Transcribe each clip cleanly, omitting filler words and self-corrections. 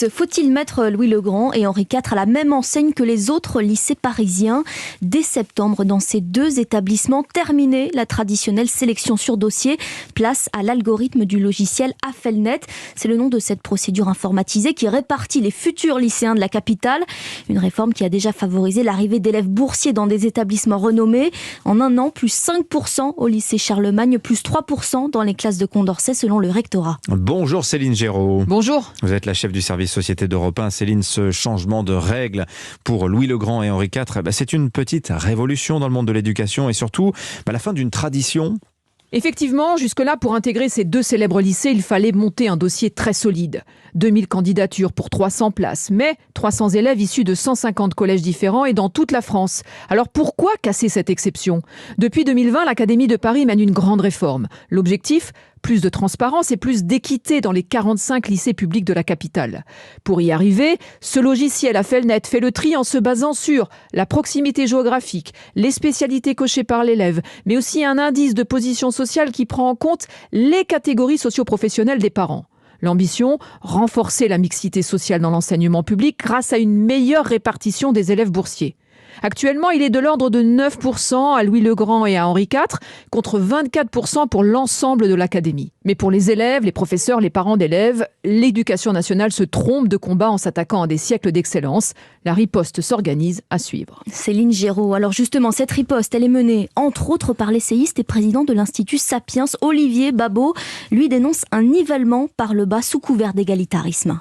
Faut-il mettre Louis-le-Grand et Henri IV à la même enseigne que les autres lycées parisiens ? Dès septembre, dans ces deux établissements, terminée la traditionnelle sélection sur dossier. Place à l'algorithme du logiciel Affelnet. C'est le nom de cette procédure informatisée qui répartit les futurs lycéens de la capitale. Une réforme qui a déjà favorisé l'arrivée d'élèves boursiers dans des établissements renommés. En un an, plus 5% au lycée Charlemagne, plus 3% dans les classes de Condorcet selon le rectorat. Bonjour Céline Géraud. Bonjour. Vous êtes la chef du service Société d'Europe 1. Céline, ce changement de règles pour Louis-le-Grand et Henri IV, c'est une petite révolution dans le monde de l'éducation et surtout la fin d'une tradition. Effectivement, jusque-là, pour intégrer ces deux célèbres lycées, il fallait monter un dossier très solide. 2000 candidatures pour 300 places, mais 300 élèves issus de 150 collèges différents et dans toute la France. Alors pourquoi casser cette exception ? Depuis 2020, l'Académie de Paris mène une grande réforme. L'objectif ? Plus de transparence et plus d'équité dans les 45 lycées publics de la capitale. Pour y arriver, ce logiciel Affelnet fait le tri en se basant sur la proximité géographique, les spécialités cochées par l'élève, mais aussi un indice de position sociale qui prend en compte les catégories socio-professionnelles des parents. L'ambition, renforcer la mixité sociale dans l'enseignement public grâce à une meilleure répartition des élèves boursiers. Actuellement, il est de l'ordre de 9% à Louis-le-Grand et à Henri IV, contre 24% pour l'ensemble de l'académie. Mais pour les élèves, les professeurs, les parents d'élèves, l'éducation nationale se trompe de combat en s'attaquant à des siècles d'excellence. La riposte s'organise à suivre. Céline Géraud, alors justement, cette riposte, elle est menée entre autres par l'essayiste et président de l'Institut Sapiens, Olivier Babot. Lui dénonce un nivellement par le bas sous couvert d'égalitarisme.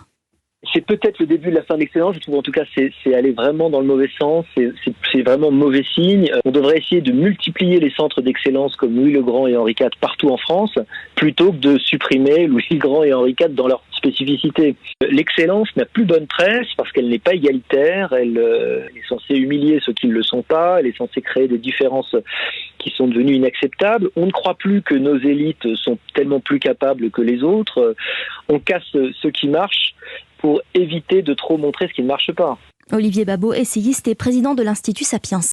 C'est peut-être le début de la fin de l'excellence. Je trouve en tout cas c'est aller vraiment dans le mauvais sens. C'est vraiment mauvais signe. On devrait essayer de multiplier les centres d'excellence comme Louis-le-Grand et Henri IV partout en France, plutôt que de supprimer Louis-le-Grand et Henri IV dans leur spécificité. L'excellence n'a plus bonne presse parce qu'elle n'est pas égalitaire. Elle est censée humilier ceux qui ne le sont pas. Elle est censée créer des différences qui sont devenues inacceptables. On ne croit plus que nos élites sont tellement plus capables que les autres. On casse ce qui marche pour éviter de trop montrer ce qui ne marche pas. Olivier Babot, essayiste et président de l'Institut Sapiens.